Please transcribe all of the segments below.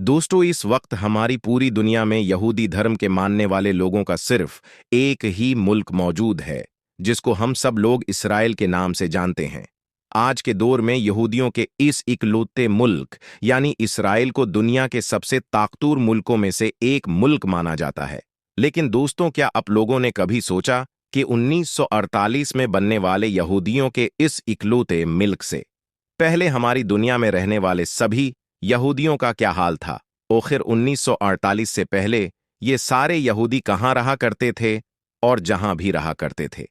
दोस्तों, इस वक्त हमारी पूरी दुनिया में यहूदी धर्म के मानने वाले लोगों का सिर्फ एक ही मुल्क मौजूद है, जिसको हम सब लोग इस्राएल के नाम से जानते हैं। आज के दौर में यहूदियों के इस इकलौते मुल्क यानी इस्राएल को दुनिया के सबसे ताकतवर मुल्कों में से एक मुल्क माना जाता है। लेकिन दोस्तों, क्या आप लोगों ने कभी सोचा कि 1948 में बनने वाले यहूदियों के इस इकलौते मुल्क से पहले हमारी दुनिया में रहने वाले सभी यहूदियों का क्या हाल था? आखिर 1948 से पहले ये सारे यहूदी कहाँ रहा करते थे और जहां भी रहा करते थे,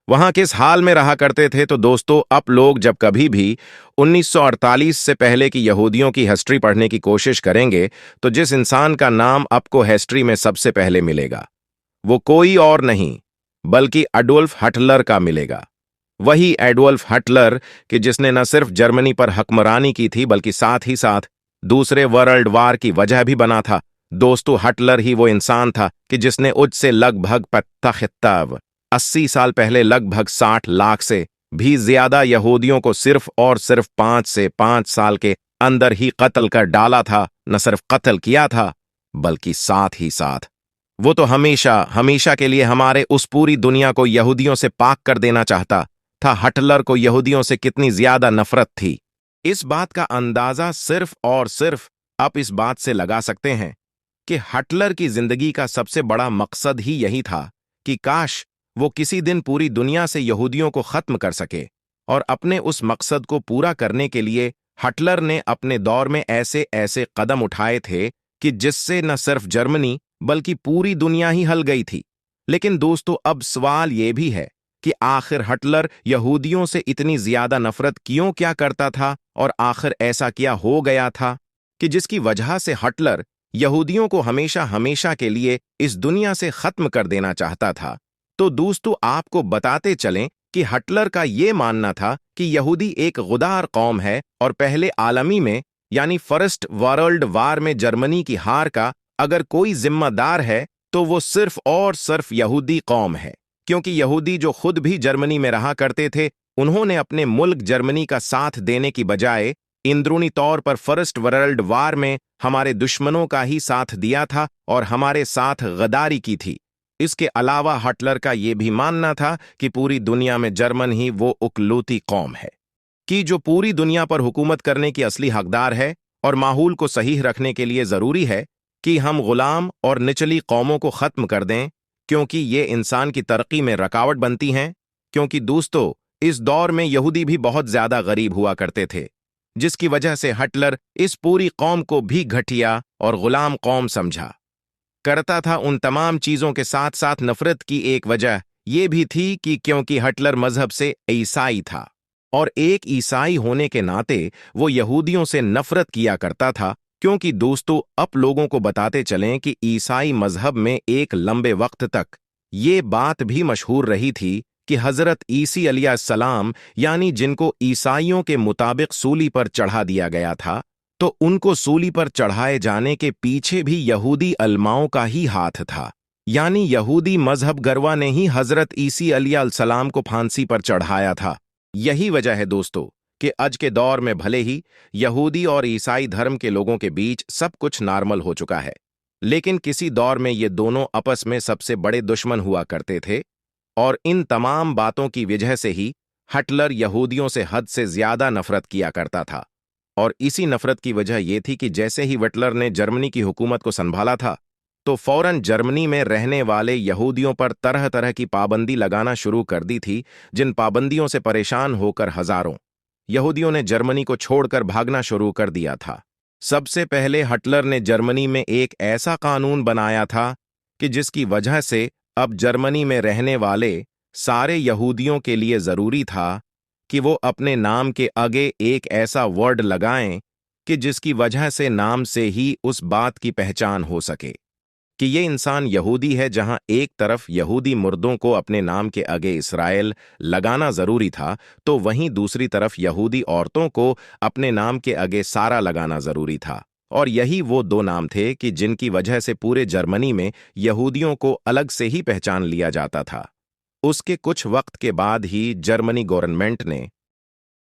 वहां किस हाल में रहा करते थे? तो दोस्तों, आप लोग जब कभी भी 1948 से पहले की यहूदियों की हिस्ट्री पढ़ने की कोशिश करेंगे तो जिस इंसान का नाम आपको हिस्ट्री में सबसे पहले मिलेगा वो कोई और नहीं बल्कि एडोल्फ हिटलर का मिलेगा। वही एडोल्फ हिटलर कि जिसने न सिर्फ जर्मनी पर हुक्मरानी की थी बल्कि साथ ही साथ दूसरे वर्ल्ड वार की वजह भी बना था। दोस्तों, हिटलर ही वो इंसान था कि जिसने उज से लगभग 80 साल पहले लगभग 60 लाख से भी ज्यादा यहूदियों को सिर्फ और सिर्फ 5 से 5 साल के अंदर ही कत्ल कर डाला था। न सिर्फ कत्ल किया था बल्कि साथ ही साथ वो तो हमेशा हमेशा के लिए हमारे उस पूरी दुनिया को यहूदियों से पाक कर देना चाहता था। हिटलर को यहूदियों से कितनी ज्यादा नफरत थी, इस बात का अंदाजा सिर्फ और सिर्फ आप इस बात से लगा सकते हैं कि हिटलर की जिंदगी का सबसे बड़ा मकसद ही यही था कि काश वो किसी दिन पूरी दुनिया से यहूदियों को खत्म कर सके। और अपने उस मकसद को पूरा करने के लिए हिटलर ने अपने दौर में ऐसे ऐसे कदम उठाए थे कि जिससे न सिर्फ जर्मनी बल्कि पूरी दुनिया ही हल गई थी। लेकिन दोस्तों, अब सवाल ये भी है कि आखिर हिटलर यहूदियों से इतनी ज्यादा नफरत क्यों क्या करता था और आखिर ऐसा क्या हो गया था कि जिसकी वजह से हिटलर यहूदियों को हमेशा हमेशा के लिए इस दुनिया से खत्म कर देना चाहता था। तो दोस्तों, आपको बताते चलें कि हिटलर का यह मानना था कि यहूदी एक गुदार कौम है और पहले आलमी में यानी फर्स्ट वर्ल्ड वार में जर्मनी की हार का अगर कोई जिम्मेदार है तो वो सिर्फ और सिर्फ यहूदी कौम है। क्योंकि यहूदी जो खुद भी जर्मनी में रहा करते थे, उन्होंने अपने मुल्क जर्मनी का साथ देने की बजाय अंदरूनी तौर पर फर्स्ट वर्ल्ड वार में हमारे दुश्मनों का ही साथ दिया था और हमारे साथ गद्दारी की थी। इसके अलावा हिटलर का यह भी मानना था कि पूरी दुनिया में जर्मन ही वो इकलौती कौम है कि जो पूरी दुनिया पर हुकूमत करने की असली हकदार है और माहौल को सही रखने के लिए जरूरी है कि हम गुलाम और निचली कौमों को खत्म कर दें, क्योंकि ये इंसान की तरक्की में रुकावट बनती हैं। क्योंकि दोस्तों, इस दौर में यहूदी भी बहुत ज्यादा गरीब हुआ करते थे, जिसकी वजह से हिटलर इस पूरी कौम को भी घटिया और गुलाम कौम समझा करता था। उन तमाम चीजों के साथ साथ नफरत की एक वजह यह भी थी कि क्योंकि हिटलर मजहब से ईसाई था और एक ईसाई होने के नाते वो यहूदियों से नफरत किया करता था। क्योंकि दोस्तों, आप लोगों को बताते चलें कि ईसाई मजहब में एक लंबे वक्त तक ये बात भी मशहूर रही थी कि हजरत ईसी अलैहिस्सलाम यानी जिनको ईसाइयों के मुताबिक सूली पर चढ़ा दिया गया था, तो उनको सूली पर चढ़ाए जाने के पीछे भी यहूदी अलमाओं का ही हाथ था। यानी यहूदी मजहब गरवा ने ही हजरत ईसी अलैहिस्सलाम को फांसी पर चढ़ाया था। यही वजह है दोस्तों कि आज के दौर में भले ही यहूदी और ईसाई धर्म के लोगों के बीच सब कुछ नॉर्मल हो चुका है, लेकिन किसी दौर में ये दोनों आपस में सबसे बड़े दुश्मन हुआ करते थे। और इन तमाम बातों की वजह से ही हिटलर यहूदियों से हद से ज्यादा नफरत किया करता था। और इसी नफरत की वजह यह थी कि जैसे ही हिटलर ने जर्मनी की हुकूमत को संभाला था, तो फौरन जर्मनी में रहने वाले यहूदियों पर तरह तरह की पाबंदी लगाना शुरू कर दी थी, जिन पाबंदियों से परेशान होकर हजारों यहूदियों ने जर्मनी को छोड़कर भागना शुरू कर दिया था। सबसे पहले हिटलर ने जर्मनी में एक ऐसा कानून बनाया था कि जिसकी वजह से अब जर्मनी में रहने वाले सारे यहूदियों के लिए जरूरी था कि वो अपने नाम के आगे एक ऐसा वर्ड लगाएं कि जिसकी वजह से नाम से ही उस बात की पहचान हो सके कि ये इंसान यहूदी है। जहां एक तरफ यहूदी मुर्दों को अपने नाम के आगे इस्राएल लगाना जरूरी था, तो वहीं दूसरी तरफ यहूदी औरतों को अपने नाम के आगे सारा लगाना जरूरी था। और यही वो दो नाम थे कि जिनकी वजह से पूरे जर्मनी में यहूदियों को अलग से ही पहचान लिया जाता था। उसके कुछ वक्त के बाद ही जर्मनी गवर्नमेंट ने